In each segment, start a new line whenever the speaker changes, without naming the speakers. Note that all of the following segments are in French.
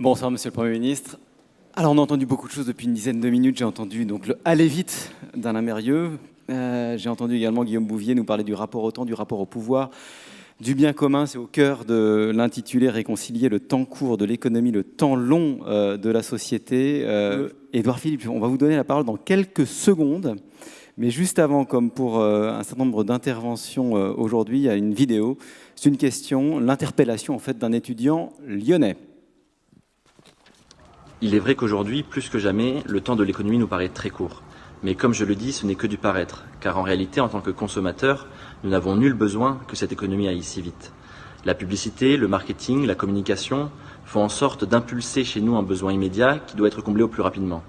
Bonsoir, Monsieur le Premier ministre. Alors, on a entendu beaucoup de choses depuis une dizaine de minutes. J'ai entendu donc le « aller vite » d'Alain Mérieux. J'ai entendu également Guillaume Bouvier nous parler du rapport au temps, du rapport au pouvoir, du bien commun. C'est au cœur de l'intitulé « Réconcilier le temps court de l'économie, le temps long de la société ». Édouard Philippe, on va vous donner la parole dans quelques secondes. Mais juste avant, comme pour un certain nombre d'interventions aujourd'hui, il y a une vidéo. C'est une question, l'interpellation en fait d'un étudiant lyonnais.
Il est vrai qu'aujourd'hui, plus que jamais, le temps de l'économie nous paraît très court. Mais comme je le dis, ce n'est que du paraître, car en réalité, en tant que consommateurs, nous n'avons nul besoin que cette économie aille si vite. La publicité, le marketing, la communication font en sorte d'impulser chez nous un besoin immédiat qui doit être comblé au plus rapidement.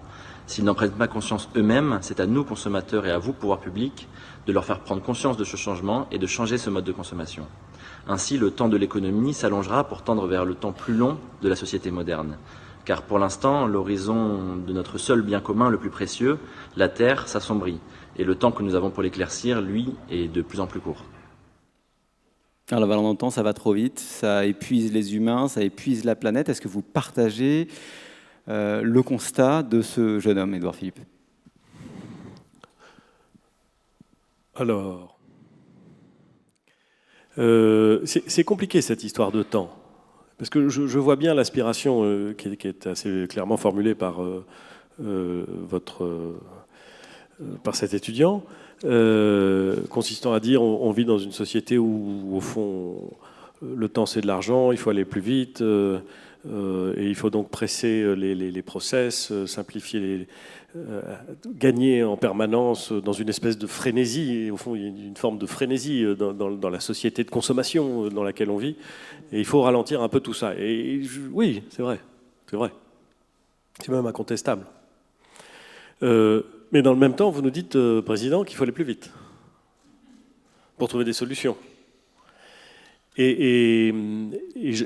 S'ils n'en prennent pas conscience eux-mêmes, c'est à nous, consommateurs, et à vous, pouvoir public, de leur faire prendre conscience de ce changement et de changer ce mode de consommation. Ainsi, le temps de l'économie s'allongera pour tendre vers le temps plus long de la société moderne. Car pour l'instant, l'horizon de notre seul bien commun le plus précieux, la Terre, s'assombrit. Et le temps que nous avons pour l'éclaircir, lui, est de plus en plus court.
Alors, on entend, ça va trop vite, ça épuise les humains, ça épuise la planète. Est-ce que vous partagez le constat de ce jeune homme, Édouard Philippe?
Alors, c'est compliqué cette histoire de temps. Parce que je vois bien l'aspiration qui est assez clairement formulée par cet étudiant, consistant à dire on vit dans une société où, au fond, le temps c'est de l'argent, il faut aller plus vite, et il faut donc presser les process, simplifier gagner en permanence dans une espèce de frénésie, et au fond il y a une forme de frénésie dans la société de consommation dans laquelle on vit, et il faut ralentir un peu tout ça. Oui, c'est vrai, c'est même incontestable. Mais dans le même temps, vous nous dites, Président, qu'il faut aller plus vite pour trouver des solutions. Et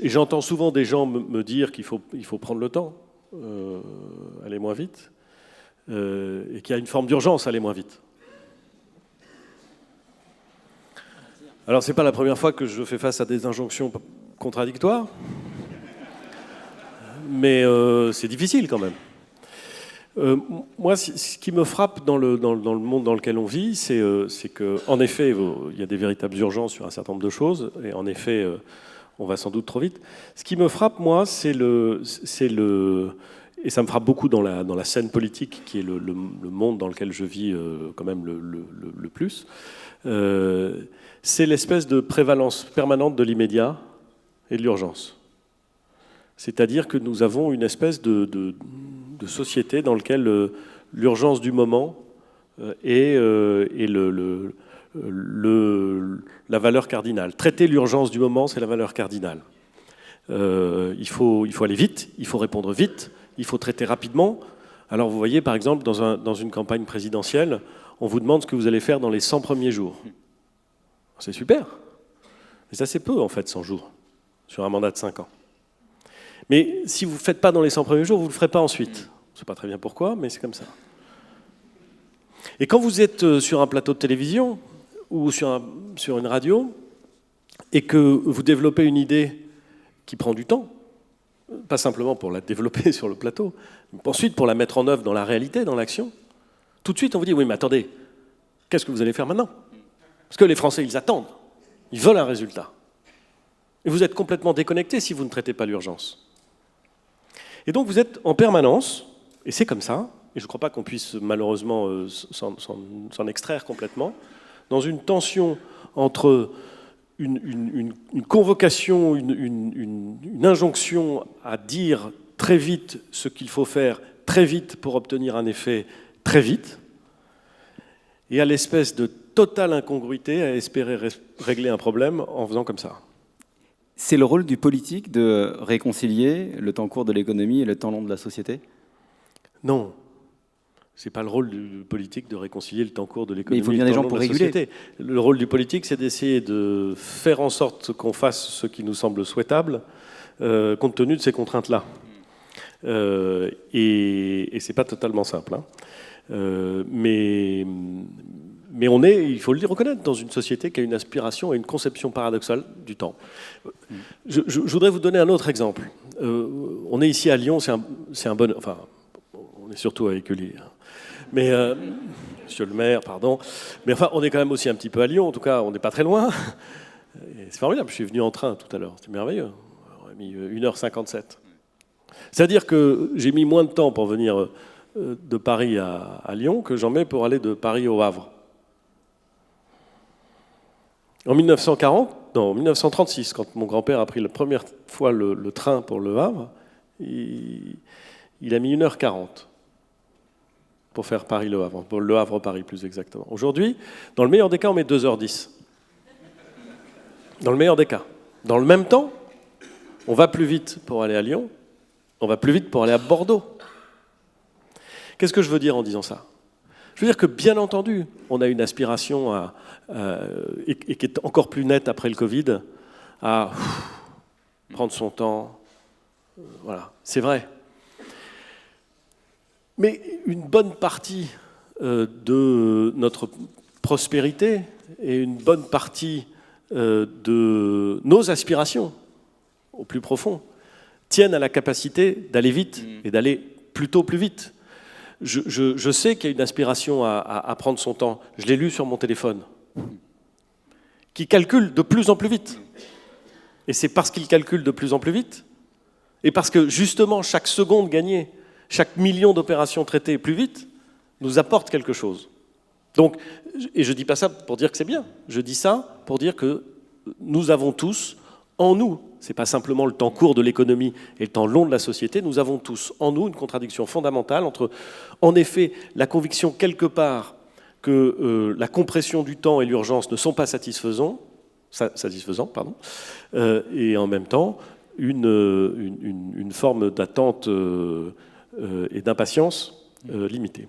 j'entends souvent des gens me dire qu'il faut prendre le temps, aller moins vite, et qu'il y a une forme d'urgence à aller moins vite. Alors, c'est pas la première fois que je fais face à des injonctions contradictoires, mais c'est difficile quand même. Moi, ce qui me frappe dans le monde dans lequel on vit, c'est qu'en effet, il y a des véritables urgences sur un certain nombre de choses, et en effet, on va sans doute trop vite. Ce qui me frappe, moi, et ça me frappe beaucoup dans la scène politique, qui est le monde dans lequel je vis quand même le plus, c'est l'espèce de prévalence permanente de l'immédiat et de l'urgence. C'est-à-dire que nous avons une espèce de société dans laquelle l'urgence du moment est la valeur cardinale. Traiter l'urgence du moment, c'est la valeur cardinale. Il faut aller vite, il faut répondre vite, il faut traiter rapidement. Alors vous voyez, par exemple, dans une campagne présidentielle, on vous demande ce que vous allez faire dans les 100 premiers jours. C'est super. Mais ça, c'est peu, en fait, 100 jours, sur un mandat de 5 ans. Mais si vous ne le faites pas dans les 100 premiers jours, vous ne le ferez pas ensuite. Je ne sais pas très bien pourquoi, mais c'est comme ça. Et quand vous êtes sur un plateau de télévision ou sur une radio et que vous développez une idée qui prend du temps, pas simplement pour la développer sur le plateau, mais ensuite pour la mettre en œuvre dans la réalité, dans l'action, tout de suite on vous dit « oui, mais attendez, qu'est-ce que vous allez faire maintenant ?» Parce que les Français, ils attendent, ils veulent un résultat. Et vous êtes complètement déconnecté si vous ne traitez pas l'urgence. Et donc vous êtes en permanence, et c'est comme ça, et je ne crois pas qu'on puisse malheureusement s'en extraire complètement, dans une tension entre une convocation, une injonction à dire très vite ce qu'il faut faire très vite pour obtenir un effet très vite, et à l'espèce de totale incongruité à espérer régler un problème en faisant comme ça.
C'est le rôle du politique de réconcilier le temps court de l'économie et le temps long de la société?
Non. Ce n'est pas le rôle du politique de réconcilier le temps court de l'économie.
Mais il faut bien des gens pour réguler.
Le rôle du politique, c'est d'essayer de faire en sorte qu'on fasse ce qui nous semble souhaitable, compte tenu de ces contraintes-là. Et ce n'est pas totalement simple. Mais on est, il faut le reconnaître, dans une société qui a une aspiration et une conception paradoxale du temps. Je voudrais vous donner un autre exemple. On est ici à Lyon, c'est un bon... Enfin, on est surtout à Écully. Hein. Mais, monsieur le maire, pardon. Mais enfin, on est quand même aussi un petit peu à Lyon. En tout cas, on n'est pas très loin. Et c'est formidable. Je suis venu en train tout à l'heure. C'était merveilleux. On aurait mis 1h57. C'est-à-dire que j'ai mis moins de temps pour venir de Paris à Lyon que j'en mets pour aller de Paris au Havre. En 1936, quand mon grand-père a pris la première fois le train pour le Havre, il a mis 1h40 pour faire Paris-Le Havre, pour Le Havre-Paris plus exactement. Aujourd'hui, dans le meilleur des cas, on met 2h10. Dans le meilleur des cas. Dans le même temps, on va plus vite pour aller à Lyon, on va plus vite pour aller à Bordeaux. Qu'est-ce que je veux dire en disant ça ? Je veux dire que, bien entendu, on a une aspiration et qui est encore plus nette après le Covid, à prendre son temps. Voilà, c'est vrai. Mais une bonne partie de notre prospérité et une bonne partie de nos aspirations, au plus profond, tiennent à la capacité d'aller vite et d'aller plutôt plus vite. Je sais qu'il y a une aspiration à prendre son temps. Je l'ai lu sur mon téléphone. Qui calcule de plus en plus vite. Et c'est parce qu'il calcule de plus en plus vite, et parce que justement chaque seconde gagnée, chaque million d'opérations traitées plus vite, nous apporte quelque chose. Donc, et je ne dis pas ça pour dire que c'est bien, je dis ça pour dire que nous avons tous en nous, ce n'est pas simplement le temps court de l'économie et le temps long de la société, nous avons tous en nous une contradiction fondamentale entre, en effet, la conviction quelque part que la compression du temps et l'urgence ne sont pas satisfaisants, et en même temps une forme d'attente et d'impatience limitée.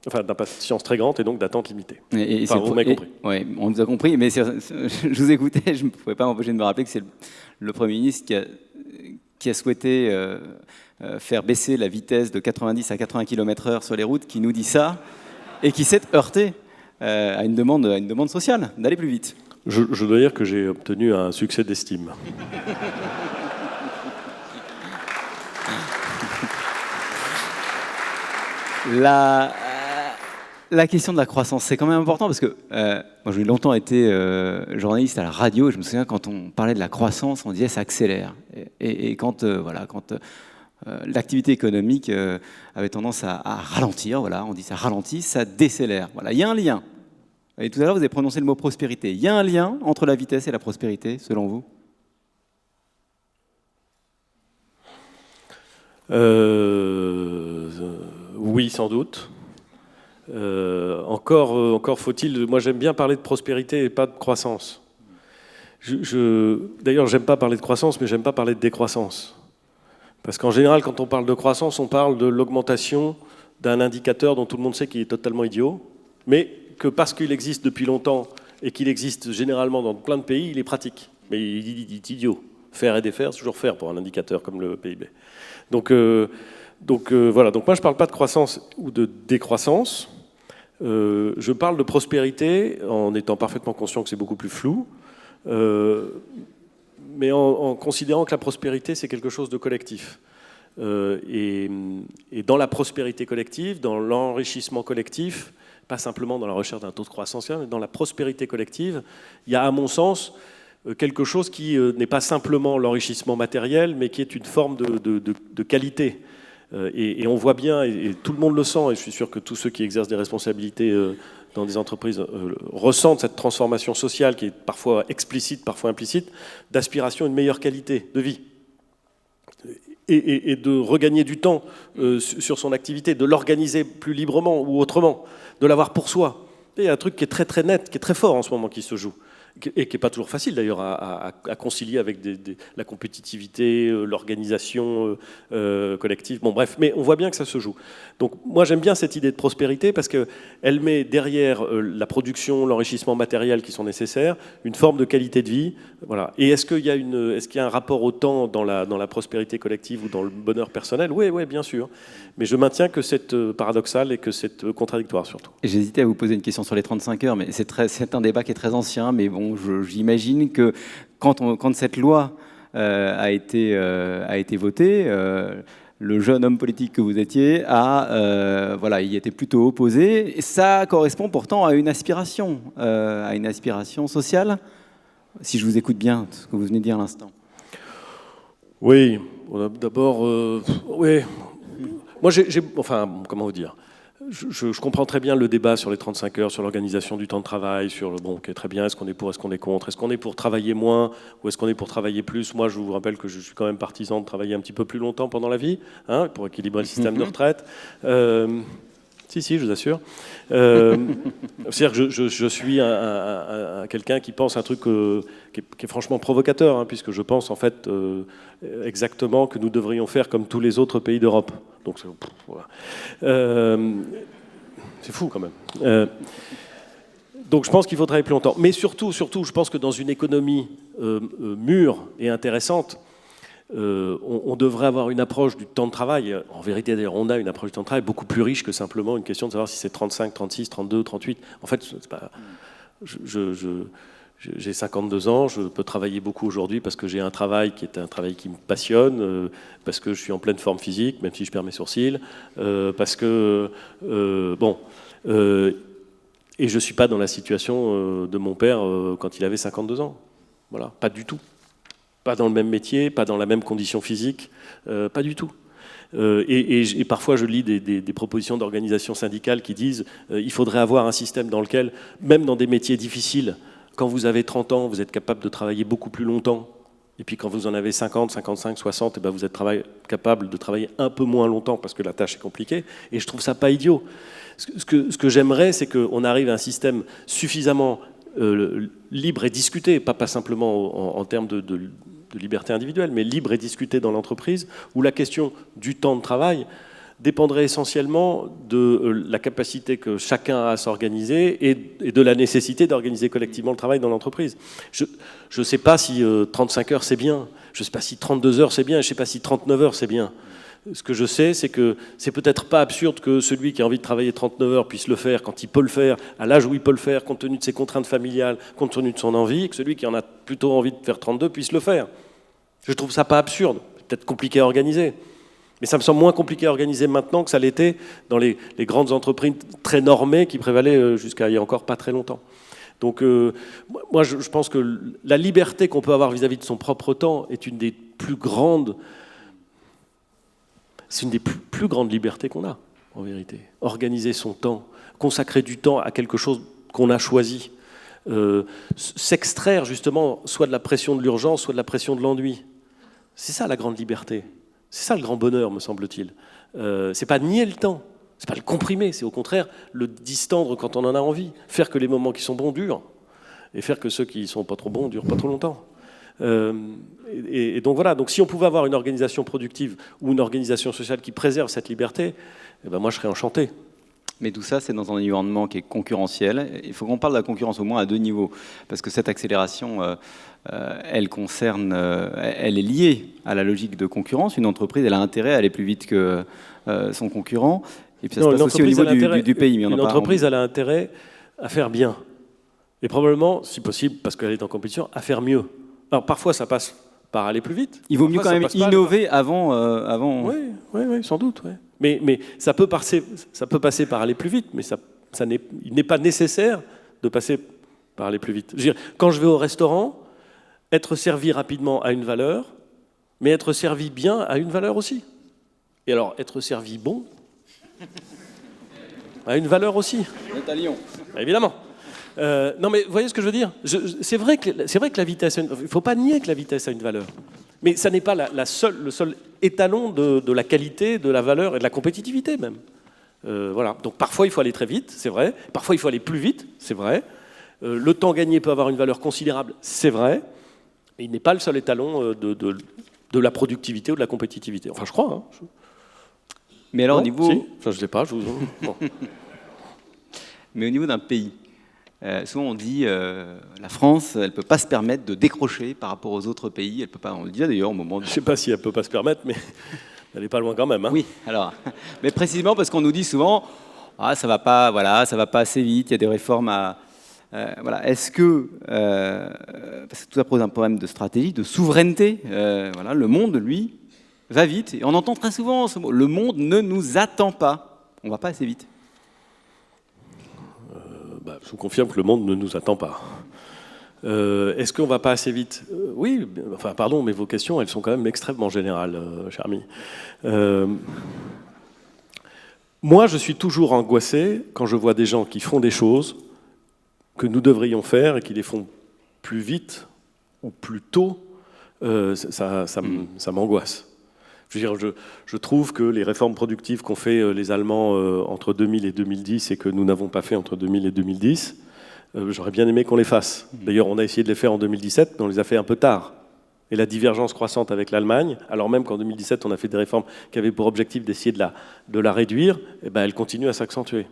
Enfin, d'impatience très grande et donc d'attente limitée. Vous m'avez compris.
Oui, on nous a compris, mais je vous écoutais, je ne pouvais pas m'empêcher de me rappeler que c'est le Premier ministre qui a souhaité faire baisser la vitesse de 90 à 80 km/h sur les routes, qui nous dit ça, et qui s'est heurté à une demande sociale, d'aller plus vite.
Je dois dire que j'ai obtenu un succès d'estime.
La question de la croissance, c'est quand même important parce que moi j'ai longtemps été journaliste à la radio et je me souviens quand on parlait de la croissance, on disait ça accélère. Et quand l'activité économique avait tendance à ralentir, voilà, on dit ça ralentit, ça décélère. Voilà, il y a un lien. Et tout à l'heure vous avez prononcé le mot prospérité. Il y a un lien entre la vitesse et la prospérité, selon vous ?
Oui, sans doute. Encore faut-il... Moi, j'aime bien parler de prospérité et pas de croissance. D'ailleurs, j'aime pas parler de croissance, mais j'aime pas parler de décroissance. Parce qu'en général, quand on parle de croissance, on parle de l'augmentation d'un indicateur dont tout le monde sait qu'il est totalement idiot, mais que parce qu'il existe depuis longtemps et qu'il existe généralement dans plein de pays, il est pratique. Mais il est idiot. Faire et défaire, c'est toujours faire pour un indicateur comme le PIB. Donc voilà. Donc moi, je ne parle pas de croissance ou de décroissance. Je parle de prospérité en étant parfaitement conscient que c'est beaucoup plus flou, mais en considérant que la prospérité, c'est quelque chose de collectif. Et dans la prospérité collective, dans l'enrichissement collectif, pas simplement dans la recherche d'un taux de croissance, mais dans la prospérité collective, il y a, à mon sens, quelque chose qui n'est pas simplement l'enrichissement matériel, mais qui est une forme de qualité. Et on voit bien, et tout le monde le sent, et je suis sûr que tous ceux qui exercent des responsabilités dans des entreprises ressentent cette transformation sociale qui est parfois explicite, parfois implicite, d'aspiration à une meilleure qualité de vie. Et de regagner du temps sur son activité, de l'organiser plus librement ou autrement, de l'avoir pour soi. Il y a un truc qui est très très net, qui est très fort en ce moment qui se joue. Et qui n'est pas toujours facile d'ailleurs à concilier avec la compétitivité, l'organisation collective. Bon bref, mais on voit bien que ça se joue. Donc moi j'aime bien cette idée de prospérité parce qu'elle met derrière la production, l'enrichissement matériel qui sont nécessaires, une forme de qualité de vie. Voilà. Et est-ce qu'il y a un rapport au temps dans la prospérité collective ou dans le bonheur personnel ? Oui, bien sûr. Mais je maintiens que c'est paradoxal et que c'est contradictoire surtout.
J'hésitais à vous poser une question sur les 35 heures, mais c'est un débat qui est très ancien, mais bon, j'imagine que quand cette loi a été voté. Le jeune homme politique que vous étiez y était plutôt opposé. Et ça correspond pourtant à une aspiration sociale, si je vous écoute bien, ce que vous venez de dire à l'instant.
Oui, d'abord, oui. Moi, comment vous dire ? Je comprends très bien le débat sur les 35 heures, sur l'organisation du temps de travail, sur très bien, est-ce qu'on est pour, est-ce qu'on est contre, est-ce qu'on est pour travailler moins ou est-ce qu'on est pour travailler plus ? Moi, je vous rappelle que je suis quand même partisan de travailler un petit peu plus longtemps pendant la vie, pour équilibrer le système de retraite. Si, je vous assure. C'est-à-dire que je suis quelqu'un qui pense un truc qui est franchement provocateur, puisque je pense en fait exactement que nous devrions faire comme tous les autres pays d'Europe. Donc voilà. C'est fou quand même. Donc je pense qu'il faut travailler plus longtemps. Mais surtout, je pense que dans une économie mûre et intéressante, on devrait avoir une approche du temps de travail. En vérité, d'ailleurs, on a une approche du temps de travail beaucoup plus riche que simplement une question de savoir si c'est 35, 36, 32, 38. En fait, c'est pas... J'ai 52 ans, je peux travailler beaucoup aujourd'hui parce que j'ai un travail qui est un travail qui me passionne, parce que je suis en pleine forme physique, même si je perds mes sourcils, parce que... et je ne suis pas dans la situation de mon père quand il avait 52 ans. Voilà, pas du tout. Pas dans le même métier, pas dans la même condition physique, pas du tout. Et parfois, je lis des propositions d'organisations syndicales qui disent il faudrait avoir un système dans lequel, même dans des métiers difficiles, quand vous avez 30 ans, vous êtes capable de travailler beaucoup plus longtemps. Et puis quand vous en avez 50, 55, 60, vous êtes capable de travailler un peu moins longtemps parce que la tâche est compliquée. Et je trouve ça pas idiot. Ce que j'aimerais, c'est qu'on arrive à un système suffisamment libre et discuté, pas simplement en termes de liberté individuelle, mais libre et discuté dans l'entreprise, où la question du temps de travail dépendrait essentiellement de la capacité que chacun a à s'organiser et de la nécessité d'organiser collectivement le travail dans l'entreprise. Je ne sais pas si 35 heures c'est bien, je ne sais pas si 32 heures c'est bien, je ne sais pas si 39 heures c'est bien. Ce que je sais, c'est que c'est peut-être pas absurde que celui qui a envie de travailler 39 heures puisse le faire quand il peut le faire, à l'âge où il peut le faire, compte tenu de ses contraintes familiales, compte tenu de son envie, et que celui qui en a plutôt envie de faire 32 puisse le faire. Je trouve ça pas absurde, peut-être compliqué à organiser. Mais ça me semble moins compliqué à organiser maintenant que ça l'était dans les grandes entreprises très normées qui prévalaient jusqu'à il y a encore pas très longtemps. Donc moi, je pense que la liberté qu'on peut avoir vis-à-vis de son propre temps est une des plus grandes... C'est une des plus grandes libertés qu'on a, en vérité. Organiser son temps, consacrer du temps à quelque chose qu'on a choisi, s'extraire justement soit de la pression de l'urgence, soit de la pression de l'ennui. C'est ça la grande liberté. C'est ça le grand bonheur, me semble-t-il. C'est pas nier le temps, c'est pas le comprimer, c'est au contraire le distendre quand on en a envie. Faire que les moments qui sont bons durent, et faire que ceux qui sont pas trop bons durent pas trop longtemps. Et donc voilà, donc si on pouvait avoir une organisation productive ou une organisation sociale qui préserve cette liberté, moi je serais enchanté.
Mais tout ça, c'est dans un environnement qui est concurrentiel. Il faut qu'on parle de la concurrence au moins à deux niveaux, parce que cette accélération, elle est liée à la logique de concurrence. Une entreprise, elle a intérêt à aller plus vite que son concurrent. Et puis ça se passe aussi au niveau du pays. Mais
une entreprise, elle a intérêt à faire bien. Et probablement, si possible, parce qu'elle est en compétition, à faire mieux. Alors parfois, ça passe par aller plus vite.
Il vaut mieux quand même innover avant.
Oui, sans doute. Ouais. Mais ça peut passer par aller plus vite, mais il n'est pas nécessaire de passer par aller plus vite. Je veux dire, quand je vais au restaurant, être servi rapidement a une valeur, mais être servi bien a une valeur aussi. Et alors, être servi bon a une valeur aussi.
On est à Lyon.
Évidemment. Non, mais vous voyez ce que je veux dire ? C'est vrai que la vitesse, il ne faut pas nier que la vitesse a une valeur. Mais ça n'est pas le seul étalon de la qualité, de la valeur et de la compétitivité même. Voilà. Donc parfois il faut aller très vite, c'est vrai. Parfois il faut aller plus vite, c'est vrai. Le temps gagné peut avoir une valeur considérable, c'est vrai. Mais il n'est pas le seul étalon de la productivité ou de la compétitivité. Enfin, je crois. Hein.
Mais alors, au niveau...
Si. Enfin, je ne sais pas. Bon.
Mais au niveau d'un pays, souvent on dit la France, elle ne peut pas se permettre de décrocher par rapport aux autres pays. Elle peut pas, on le dit d'ailleurs au moment de...
Je ne sais pas si elle ne peut pas se permettre, mais elle n'est pas loin quand même. Hein.
Oui, alors, mais précisément parce qu'on nous dit souvent ça va pas assez vite, il y a des réformes à Voilà. Est-ce que, parce que tout ça pose un problème de stratégie, de souveraineté, voilà, le monde, lui, va vite. Et on entend très souvent ce mot, le monde ne nous attend pas. On ne va pas assez vite.
Je vous confirme que le monde ne nous attend pas. Est-ce qu'on ne va pas assez vite ? Oui, enfin pardon, mais vos questions, elles sont quand même extrêmement générales, cher ami. Moi, je suis toujours angoissé quand je vois des gens qui font des choses que nous devrions faire et qui les font plus vite ou plus tôt. Ça m'angoisse. Je veux dire, je trouve que les réformes productives qu'ont fait les Allemands entre 2000 et 2010 et que nous n'avons pas fait entre 2000 et 2010, j'aurais bien aimé qu'on les fasse. D'ailleurs, on a essayé de les faire en 2017, mais on les a fait un peu tard. Et la divergence croissante avec l'Allemagne, alors même qu'en 2017, on a fait des réformes qui avaient pour objectif d'essayer de la réduire, eh ben, elle continue à s'accentuer.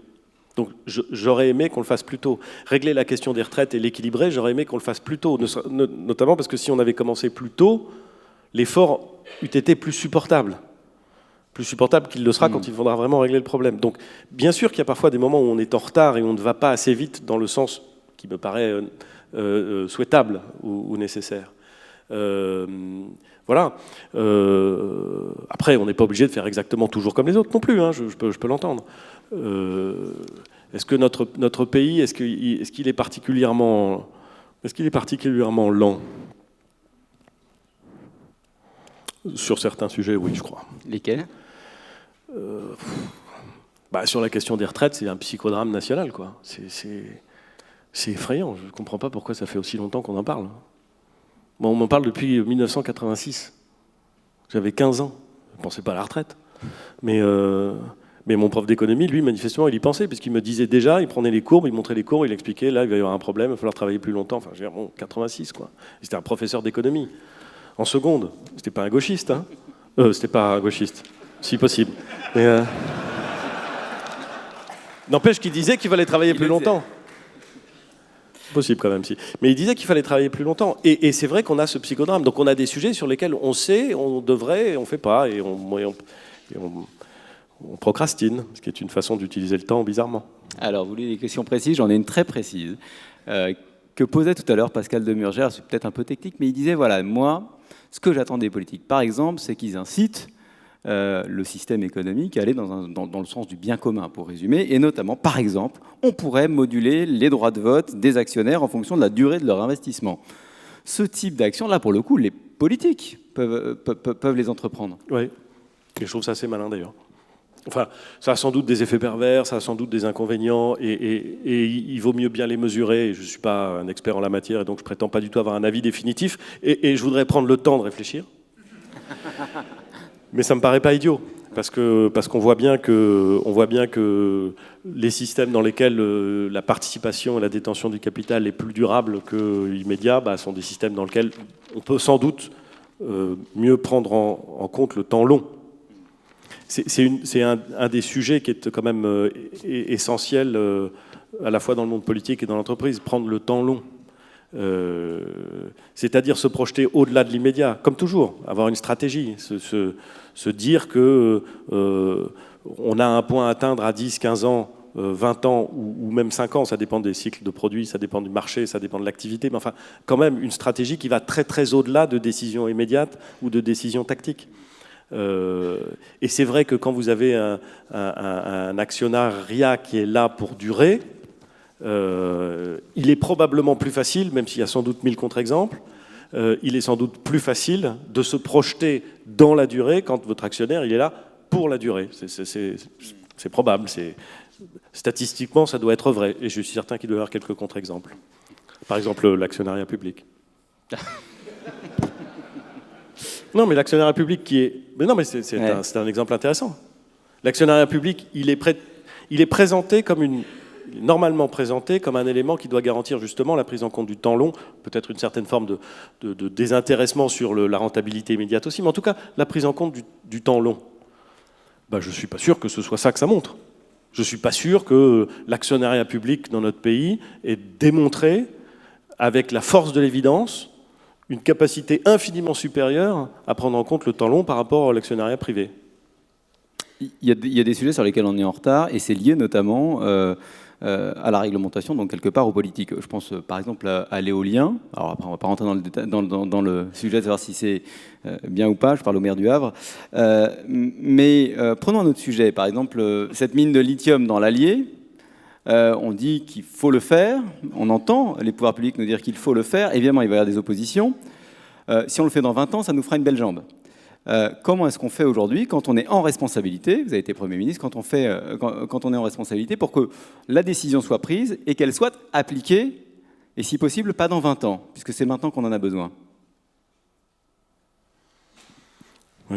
Donc j'aurais aimé qu'on le fasse plus tôt. Régler la question des retraites et l'équilibrer, j'aurais aimé qu'on le fasse plus tôt, notamment parce que si on avait commencé plus tôt, l'effort eût été plus supportable qu'il le sera quand il faudra vraiment régler le problème. Donc bien sûr qu'il y a parfois des moments où on est en retard et on ne va pas assez vite dans le sens qui me paraît souhaitable ou nécessaire. Voilà. Après, on n'est pas obligé de faire exactement toujours comme les autres non plus, hein, je peux l'entendre. Est-ce que notre pays, est-ce qu'il est particulièrement lent ? Sur certains sujets, oui, je crois.
Lesquels ?
Sur la question des retraites, c'est un psychodrame national, quoi. C'est effrayant. Je ne comprends pas pourquoi ça fait aussi longtemps qu'on en parle. Bon, on m'en parle depuis 1986. J'avais 15 ans. Je ne pensais pas à la retraite. Mais mon prof d'économie, lui, manifestement, il y pensait, puisqu'il me disait déjà, il prenait les courbes, il montrait les courbes, il expliquait, là, il va y avoir un problème, il va falloir travailler plus longtemps. Enfin, je veux dire, bon, 86, quoi. C'était un professeur d'économie. En seconde. C'était pas un gauchiste, hein. C'était pas un gauchiste. Si possible. Mais n'empêche qu'il disait qu'il fallait travailler plus longtemps. Possible quand même, si. Mais il disait qu'il fallait travailler plus longtemps. Et c'est vrai qu'on a ce psychodrame. Donc on a des sujets sur lesquels on sait, on devrait, et on fait pas. Et on procrastine, ce qui est une façon d'utiliser le temps bizarrement.
Alors, vous voulez des questions précises ? J'en ai une très précise. Que posait tout à l'heure Pascal Demurger, c'est peut-être un peu technique, mais il disait, voilà, moi, ce que j'attends des politiques, par exemple, c'est qu'ils incitent le système économique à aller dans le sens du bien commun, pour résumer, et notamment, par exemple, on pourrait moduler les droits de vote des actionnaires en fonction de la durée de leur investissement. Ce type d'action, là, pour le coup, les politiques peuvent les entreprendre.
Oui, et je trouve ça assez malin, d'ailleurs. Enfin, ça a sans doute des effets pervers, ça a sans doute des inconvénients, et il vaut mieux bien les mesurer. Je ne suis pas un expert en la matière, et donc je ne prétends pas du tout avoir un avis définitif, et je voudrais prendre le temps de réfléchir. Mais ça ne me paraît pas idiot, parce qu'on voit bien que les systèmes dans lesquels la participation et la détention du capital est plus durable que immédiat sont des systèmes dans lesquels on peut sans doute mieux prendre en compte le temps long. C'est un des sujets qui est quand même essentiel à la fois dans le monde politique et dans l'entreprise, prendre le temps long. C'est-à-dire se projeter au-delà de l'immédiat, comme toujours, avoir une stratégie, se dire que on a un point à atteindre à 10, 15 ans, 20 ans ou même 5 ans, ça dépend des cycles de produits, ça dépend du marché, ça dépend de l'activité, mais enfin, quand même une stratégie qui va très très au-delà de décisions immédiates ou de décisions tactiques. Et c'est vrai que quand vous avez un actionnariat qui est là pour durer, il est probablement plus facile, même s'il y a sans doute 1000 contre-exemples, il est sans doute plus facile de se projeter dans la durée quand votre actionnaire il est là pour la durée. C'est probable. Statistiquement, ça doit être vrai. Et je suis certain qu'il doit y avoir quelques contre-exemples. Par exemple, l'actionnariat public. Non, mais l'actionnariat public qui est... Mais non, mais c'est un exemple intéressant. L'actionnariat public, il est présenté comme normalement présenté comme un élément qui doit garantir justement la prise en compte du temps long, peut-être une certaine forme de désintéressement sur la rentabilité immédiate aussi, mais en tout cas la prise en compte du temps long. Je ne suis pas sûr que ce soit ça que ça montre. Je ne suis pas sûr que l'actionnariat public dans notre pays ait démontré, avec la force de l'évidence, une capacité infiniment supérieure à prendre en compte le temps long par rapport à l'actionnariat privé.
Il y a des sujets sur lesquels on est en retard, et c'est lié notamment à la réglementation, donc quelque part aux politiques. Je pense par exemple à l'éolien. Alors après, on ne va pas rentrer dans le sujet de savoir si c'est bien ou pas, je parle au maire du Havre. Mais prenons un autre sujet, par exemple cette mine de lithium dans l'Allier. On dit qu'il faut le faire, on entend les pouvoirs publics nous dire qu'il faut le faire, évidemment il va y avoir des oppositions. Si on le fait dans 20 ans, ça nous fera une belle jambe. Comment est-ce qu'on fait aujourd'hui quand on est en responsabilité, vous avez été Premier ministre, quand on est en responsabilité pour que la décision soit prise et qu'elle soit appliquée, et si possible pas dans 20 ans, puisque c'est maintenant qu'on en a besoin?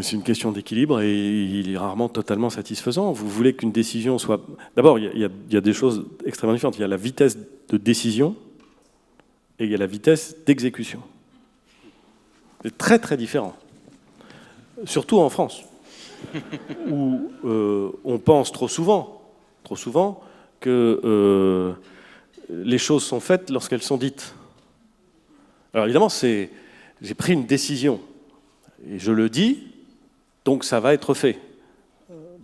C'est une question d'équilibre et il est rarement totalement satisfaisant. Vous voulez qu'une décision soit... D'abord, il y a des choses extrêmement différentes. Il y a la vitesse de décision et il y a la vitesse d'exécution. C'est très très différent. Surtout en France, où on pense trop souvent que les choses sont faites lorsqu'elles sont dites. Alors évidemment, j'ai pris une décision et je le dis, donc ça va être fait.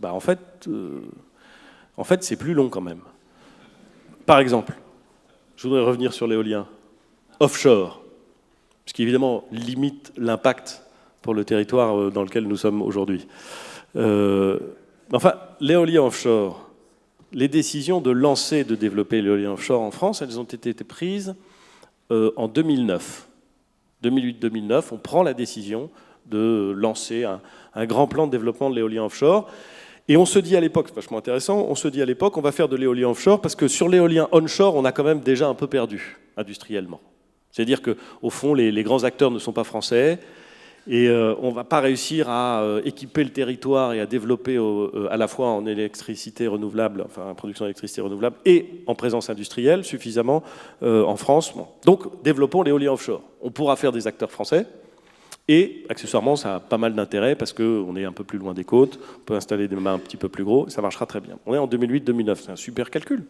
En fait, c'est plus long quand même. Par exemple, je voudrais revenir sur l'éolien offshore, ce qui évidemment limite l'impact pour le territoire dans lequel nous sommes aujourd'hui. L'éolien offshore, les décisions de lancer et de développer l'éolien offshore en France, elles ont été prises en 2009. 2008-2009, on prend la décision de lancer un grand plan de développement de l'éolien offshore. Et on se dit à l'époque, c'est vachement intéressant, on va faire de l'éolien offshore parce que sur l'éolien onshore, on a quand même déjà un peu perdu industriellement. C'est-à-dire qu'au fond, les grands acteurs ne sont pas français et on ne va pas réussir à équiper le territoire et à développer à la fois en électricité renouvelable, enfin en production d'électricité renouvelable et en présence industrielle suffisamment en France. Bon. Donc développons l'éolien offshore. On pourra faire des acteurs français. Et accessoirement, ça a pas mal d'intérêt parce qu'on est un peu plus loin des côtes, on peut installer des mâts un petit peu plus gros, ça marchera très bien. On est en 2008-2009, c'est un super calcul.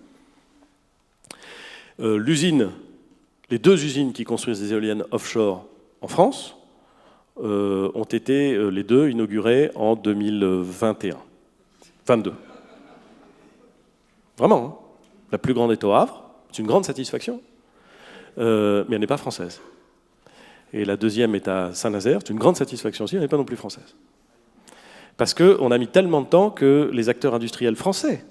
Les deux usines qui construisent des éoliennes offshore en France ont été les deux inaugurées en 2021. 22. Vraiment, hein. La plus grande est au Havre, c'est une grande satisfaction, mais elle n'est pas française. Et la deuxième est à Saint-Nazaire, c'est une grande satisfaction aussi, elle n'est pas non plus française. Parce qu'on a mis tellement de temps que les acteurs industriels français,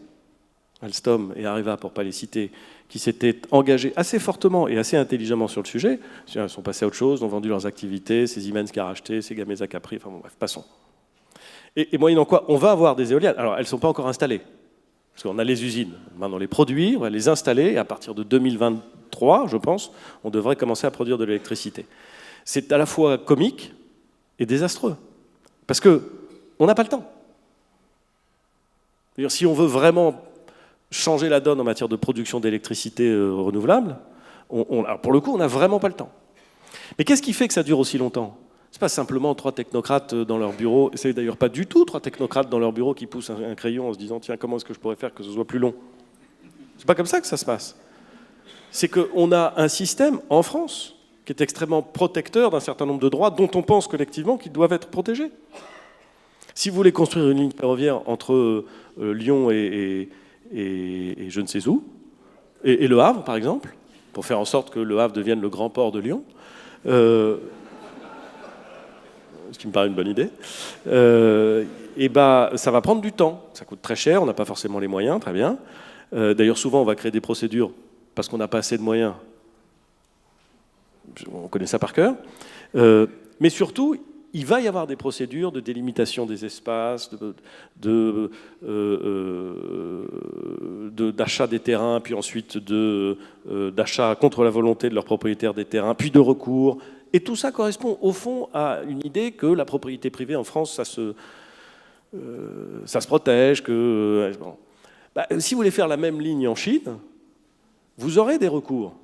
Alstom et Areva, pour ne pas les citer, qui s'étaient engagés assez fortement et assez intelligemment sur le sujet, ils sont passés à autre chose, ont vendu leurs activités, c'est Siemens qui a racheté, c'est Gamesa qui a pris, enfin bon bref, passons. Et moyennant quoi, on va avoir des éoliennes. Alors elles ne sont pas encore installées, parce qu'on a les usines, maintenant on les produit, on va les installer, et à partir de 2023, je pense, on devrait commencer à produire de l'électricité. C'est à la fois comique et désastreux. Parce qu'on n'a pas le temps. C'est-à-dire, si on veut vraiment changer la donne en matière de production d'électricité renouvelable, alors pour le coup, on n'a vraiment pas le temps. Mais qu'est-ce qui fait que ça dure aussi longtemps? Ce n'est pas simplement 3 technocrates dans leur bureau, c'est d'ailleurs pas du tout 3 technocrates dans leur bureau qui poussent un crayon en se disant « Tiens, comment est-ce que je pourrais faire que ce soit plus long ?» C'est pas comme ça que ça se passe. C'est qu'on a un système en France qui est extrêmement protecteur d'un certain nombre de droits dont on pense collectivement qu'ils doivent être protégés. Si vous voulez construire une ligne ferroviaire entre Lyon et je ne sais où, et Le Havre, par exemple, pour faire en sorte que Le Havre devienne le grand port de Lyon, ce qui me paraît une bonne idée, ça va prendre du temps. Ça coûte très cher, on n'a pas forcément les moyens, très bien. D'ailleurs, souvent, on va créer des procédures parce qu'on n'a pas assez de moyens. On connaît ça par cœur. Mais surtout, il va y avoir des procédures de délimitation des espaces, d'achat des terrains, puis ensuite d'achat contre la volonté de leurs propriétaires des terrains, puis de recours. Et tout ça correspond au fond à une idée que la propriété privée en France, ça se protège. Si vous voulez faire la même ligne en Chine, vous aurez des recours.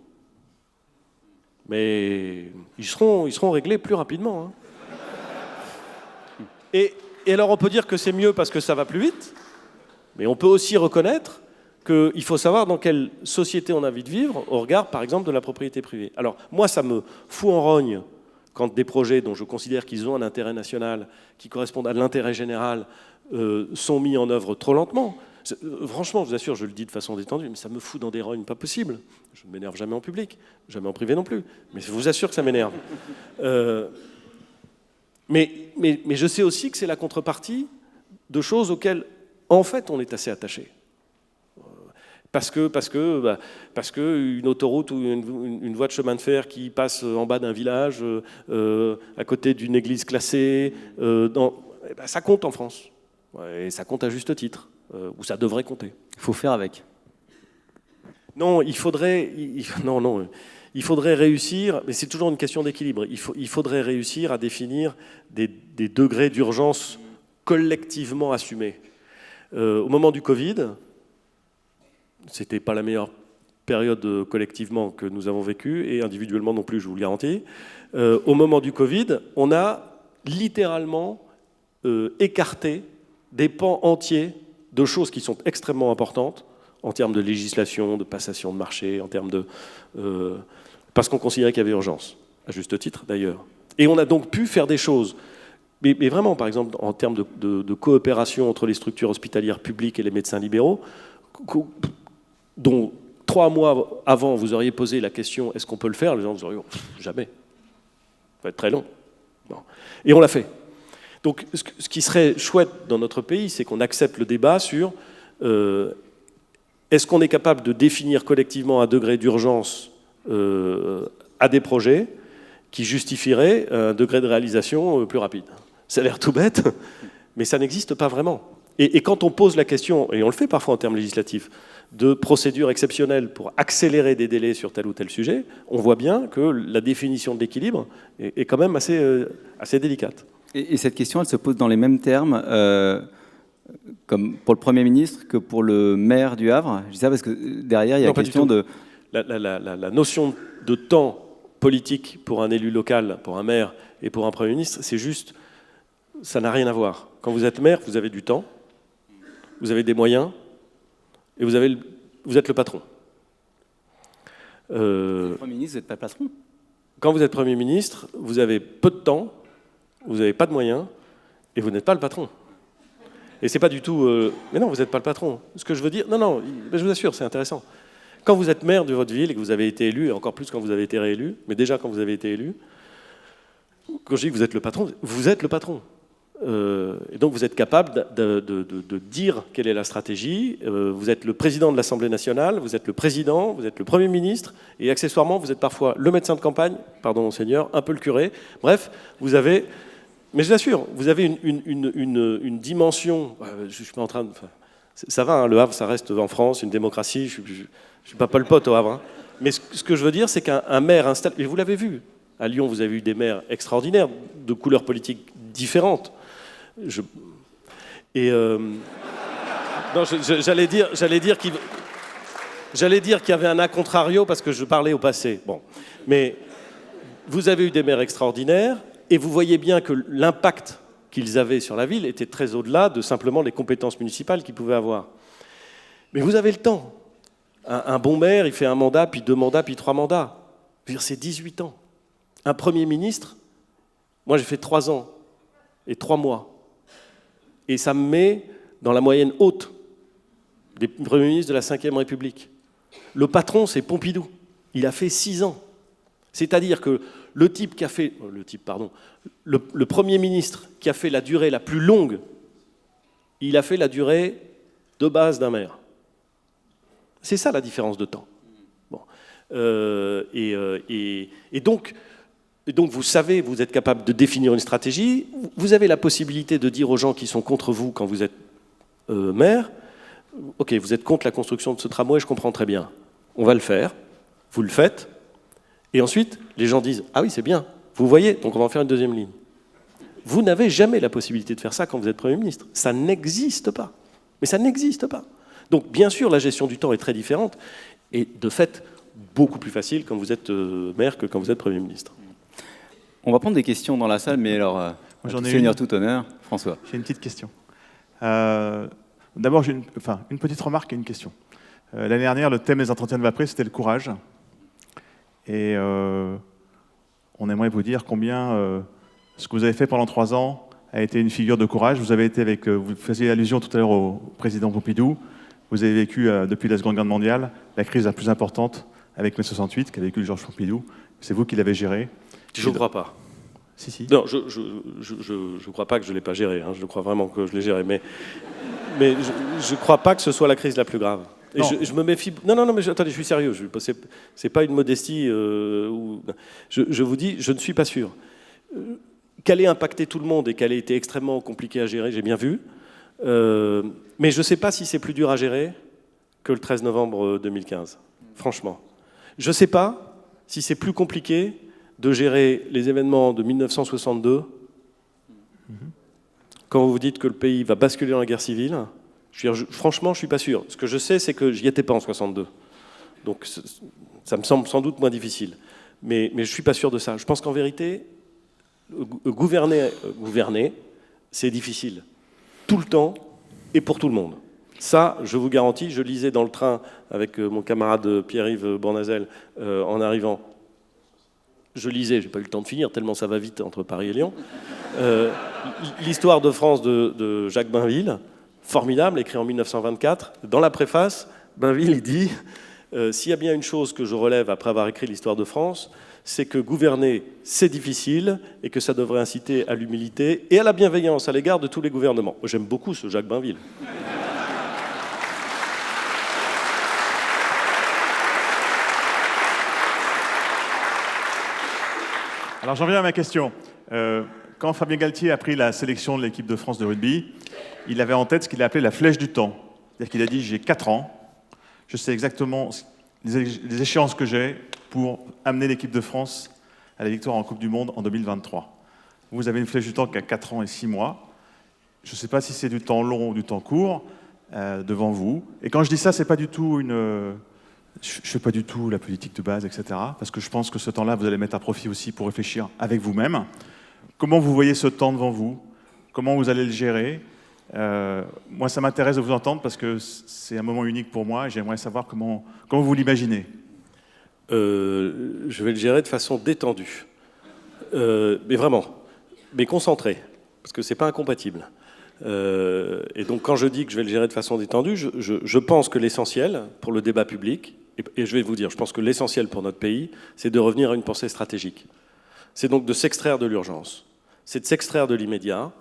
Mais ils seront réglés plus rapidement. Hein. Et alors on peut dire que c'est mieux parce que ça va plus vite, mais on peut aussi reconnaître qu'il faut savoir dans quelle société on a envie de vivre au regard, par exemple, de la propriété privée. Alors moi, ça me fout en rogne quand des projets dont je considère qu'ils ont un intérêt national, qui correspondent à l'intérêt général, sont mis en œuvre trop lentement. Franchement, je vous assure, je le dis de façon détendue, mais ça me fout dans des rognes pas possible. Je ne m'énerve jamais en public, jamais en privé non plus, mais je vous assure que ça m'énerve. Mais je sais aussi que c'est la contrepartie de choses auxquelles, en fait, on est assez attaché. Parce que une autoroute ou une voie de chemin de fer qui passe en bas d'un village, à côté d'une église classée, ça compte en France. Et ça compte à juste titre, ou ça devrait compter.
Il faut faire avec.
Non, il faudrait réussir, mais c'est toujours une question d'équilibre, il faudrait réussir à définir des degrés d'urgence collectivement assumés. Au moment du Covid, c'était pas la meilleure période collectivement que nous avons vécue, et individuellement non plus, je vous le garantis. Au moment du Covid, on a littéralement écarté des pans entiers de choses qui sont extrêmement importantes en termes de législation, de passation de marché, en termes de... parce qu'on considérait qu'il y avait urgence, à juste titre d'ailleurs. Et on a donc pu faire des choses. Mais vraiment, par exemple, en termes de coopération entre les structures hospitalières publiques et les médecins libéraux, dont 3 mois avant, vous auriez posé la question « est-ce qu'on peut le faire ?» Les gens vous auraient dit « jamais, ça va être très long ». Bon. Et on l'a fait. Donc ce qui serait chouette dans notre pays, c'est qu'on accepte le débat sur est-ce qu'on est capable de définir collectivement un degré d'urgence à des projets qui justifieraient un degré de réalisation plus rapide. Ça a l'air tout bête, mais ça n'existe pas vraiment. Et quand on pose la question, et on le fait parfois en termes législatifs, de procédures exceptionnelles pour accélérer des délais sur tel ou tel sujet, on voit bien que la définition de l'équilibre est quand même assez délicate.
Et cette question, elle se pose dans les mêmes termes comme pour le Premier ministre que pour le maire du Havre. Je dis ça parce que derrière, il y a la question de...
La notion de temps politique pour un élu local, pour un maire et pour un Premier ministre, c'est juste, ça n'a rien à voir. Quand vous êtes maire, vous avez du temps, vous avez des moyens, et vous êtes le patron.
Premier ministre, vous n'êtes pas le patron.
Quand vous êtes Premier ministre, vous avez peu de temps, vous n'avez pas de moyens, et vous n'êtes pas le patron. Et c'est pas du tout... mais non, vous n'êtes pas le patron. Ce que je veux dire... Non, je vous assure, c'est intéressant. Quand vous êtes maire de votre ville et que vous avez été élu, et encore plus quand vous avez été réélu, mais déjà quand vous avez été élu, quand je dis que vous êtes le patron, vous êtes le patron. Et donc vous êtes capable de dire quelle est la stratégie. Vous êtes le président de l'Assemblée nationale, vous êtes le président, vous êtes le Premier ministre, et accessoirement vous êtes parfois le médecin de campagne, pardon monseigneur, un peu le curé. Bref, vous avez, mais je l'assure, vous avez une dimension. Je suis pas en train de, ça va, hein, le Havre, ça reste en France, une démocratie. Je suis pas Pol Pot au Havre, hein. Mais ce que je veux dire, c'est qu'un maire installé, et vous l'avez vu, à Lyon, vous avez eu des maires extraordinaires, de couleurs politiques différentes. Non, j'allais dire qu'il y avait un a contrario parce que je parlais au passé. Bon, mais vous avez eu des maires extraordinaires et vous voyez bien que l'impact qu'ils avaient sur la ville était très au-delà de simplement les compétences municipales qu'ils pouvaient avoir. Mais vous avez le temps. Un bon maire, il fait 1 mandat, puis 2 mandats, puis 3 mandats. Je veux dire, c'est 18 ans. Un Premier ministre, moi j'ai fait 3 ans et 3 mois. Et ça me met dans la moyenne haute des premiers ministres de la Ve République. Le patron, c'est Pompidou. Il a fait 6 ans. C'est-à-dire que le Premier ministre qui a fait la durée la plus longue, il a fait la durée de base d'un maire. C'est ça la différence de temps. Bon. Et donc, vous savez, vous êtes capable de définir une stratégie, vous avez la possibilité de dire aux gens qui sont contre vous quand vous êtes maire, ok, vous êtes contre la construction de ce tramway, je comprends très bien, on va le faire, vous le faites, et ensuite les gens disent, ah oui c'est bien, vous voyez, donc on va en faire une 2e ligne. Vous n'avez jamais la possibilité de faire ça quand vous êtes Premier ministre, ça n'existe pas, mais ça n'existe pas. Donc bien sûr la gestion du temps est très différente, et de fait beaucoup plus facile quand vous êtes maire que quand vous êtes Premier ministre.
On va prendre des questions dans la salle, mais alors, Seigneur tout honneur, François.
J'ai une petite question. D'abord, j'ai une petite remarque et une question. L'année dernière, le thème des entretiens de Vapré, c'était le courage. Et on aimerait vous dire combien ce que vous avez fait pendant 3 ans a été une figure de courage. Vous faisiez allusion tout à l'heure au président Pompidou. Vous avez vécu, depuis la Seconde Guerre mondiale, la crise la plus importante avec mai 68, qu'a vécu Georges Pompidou. C'est vous qui l'avez gérée.
Je ne crois pas.
Si.
Non, je ne crois pas que je ne l'ai pas géré. Hein. Je crois vraiment que je l'ai géré. Mais je ne crois pas que ce soit la crise la plus grave. Et je me méfie. Non, mais attendez, je suis sérieux. C'est pas une modestie. Je vous dis, je ne suis pas sûr. Qu'elle ait impacté tout le monde et qu'elle ait été extrêmement compliquée à gérer, j'ai bien vu. Mais je ne sais pas si c'est plus dur à gérer que le 13 novembre 2015. Franchement. Je ne sais pas si c'est plus compliqué de gérer les événements de 1962 quand vous vous dites que le pays va basculer dans la guerre civile. Franchement, je ne suis pas sûr. Ce que je sais, c'est que j'y étais pas en 62. Donc ça me semble sans doute moins difficile. Mais je ne suis pas sûr de ça. Je pense qu'en vérité, gouverner, c'est difficile. Tout le temps et pour tout le monde. Ça, je vous garantis, je lisais dans le train avec mon camarade Pierre-Yves Bournazel en arrivant. Je lisais, j'ai pas eu le temps de finir, tellement ça va vite entre Paris et Lyon. L'histoire de France de Jacques Bainville, formidable, écrit en 1924. Dans la préface, Bainville, il dit s'il y a bien une chose que je relève après avoir écrit l'histoire de France, c'est que gouverner, c'est difficile et que ça devrait inciter à l'humilité et à la bienveillance à l'égard de tous les gouvernements. J'aime beaucoup ce Jacques Bainville.
Alors j'en viens à ma question. Quand Fabien Galtier a pris la sélection de l'équipe de France de rugby, il avait en tête ce qu'il a appelé la flèche du temps. C'est-à-dire qu'il a dit, j'ai 4 ans, je sais exactement les échéances que j'ai pour amener l'équipe de France à la victoire en Coupe du Monde en 2023. Vous avez une flèche du temps qui a 4 ans et 6 mois. Je ne sais pas si c'est du temps long ou du temps court devant vous. Et quand je dis ça, c'est pas du tout je ne fais pas du tout la politique de base, etc. Parce que je pense que ce temps-là, vous allez mettre à profit aussi pour réfléchir avec vous-même. Comment vous voyez ce temps devant vous? Comment vous allez le gérer? Moi, ça m'intéresse de vous entendre parce que c'est un moment unique pour moi et j'aimerais savoir comment vous l'imaginez.
Je vais le gérer de façon détendue. Mais vraiment, mais concentrée, parce que ce n'est pas incompatible. Et donc, quand je dis que je vais le gérer de façon détendue, je pense que l'essentiel pour le débat public, et je vais vous dire, je pense que l'essentiel pour notre pays, c'est de revenir à une pensée stratégique. C'est donc de s'extraire de l'urgence, c'est de s'extraire de l'immédiat,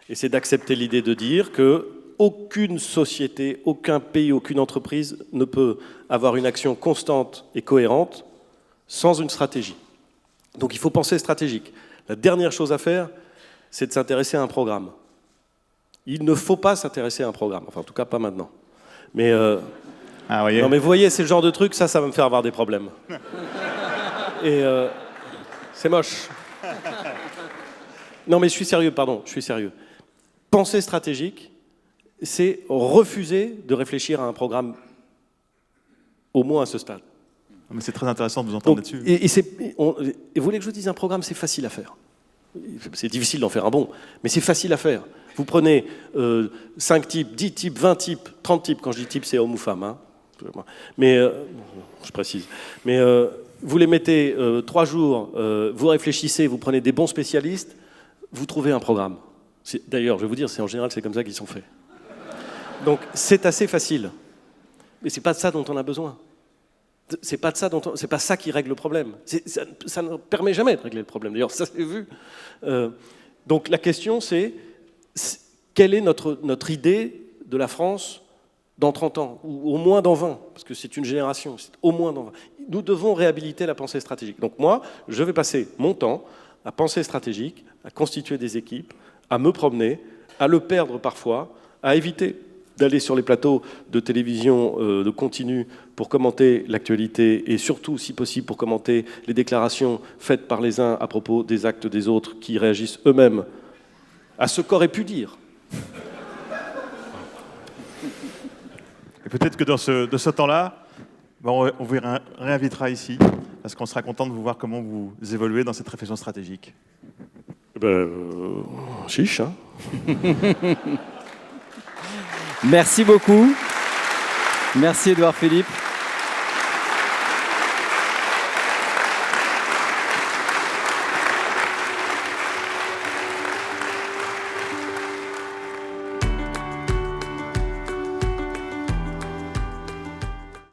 et c'est d'accepter l'idée de dire qu'aucune société, aucun pays, aucune entreprise ne peut avoir une action constante et cohérente sans une stratégie. Donc il faut penser stratégique. La dernière chose à faire, c'est de s'intéresser à un programme. Il ne faut pas s'intéresser à un programme, enfin en tout cas pas maintenant. Mais
voyez.
Non mais vous voyez, c'est le genre de truc, ça va me faire avoir des problèmes. Et c'est moche. Non mais je suis sérieux. Penser stratégique, c'est refuser de réfléchir à un programme, au moins à ce stade.
Mais c'est très intéressant de vous entendre là-dessus.
Et vous voulez que je vous dise, un programme, c'est facile à faire. C'est difficile d'en faire un bon, mais c'est facile à faire. Vous prenez 5 types, 10 types, 20 types, 30 types. Quand je dis type, c'est homme ou femme. Hein. Mais, je précise. Mais vous les mettez 3 jours, vous réfléchissez, vous prenez des bons spécialistes, vous trouvez un programme. D'ailleurs, je vais vous dire, en général, c'est comme ça qu'ils sont faits. Donc, c'est assez facile. Mais c'est pas de ça dont on a besoin. C'est pas ça qui règle le problème. Ça ne permet jamais de régler le problème. D'ailleurs, ça s'est vu. Donc, la question, c'est quelle est notre idée de la France dans 30 ans, ou au moins dans 20, parce que c'est une génération, c'est au moins dans 20. Nous devons réhabiliter la pensée stratégique. Donc moi, je vais passer mon temps à penser stratégique, à constituer des équipes, à me promener, à le perdre parfois, à éviter d'aller sur les plateaux de télévision de continu pour commenter l'actualité et surtout, si possible, pour commenter les déclarations faites par les uns à propos des actes des autres qui réagissent eux-mêmes à ce qu'aurait pu dire.
Et peut-être que de ce temps-là, on vous réinvitera ici, parce qu'on sera content de vous voir comment vous évoluez dans cette réflexion stratégique.
Chiche, hein.
Merci beaucoup. Merci Édouard Philippe.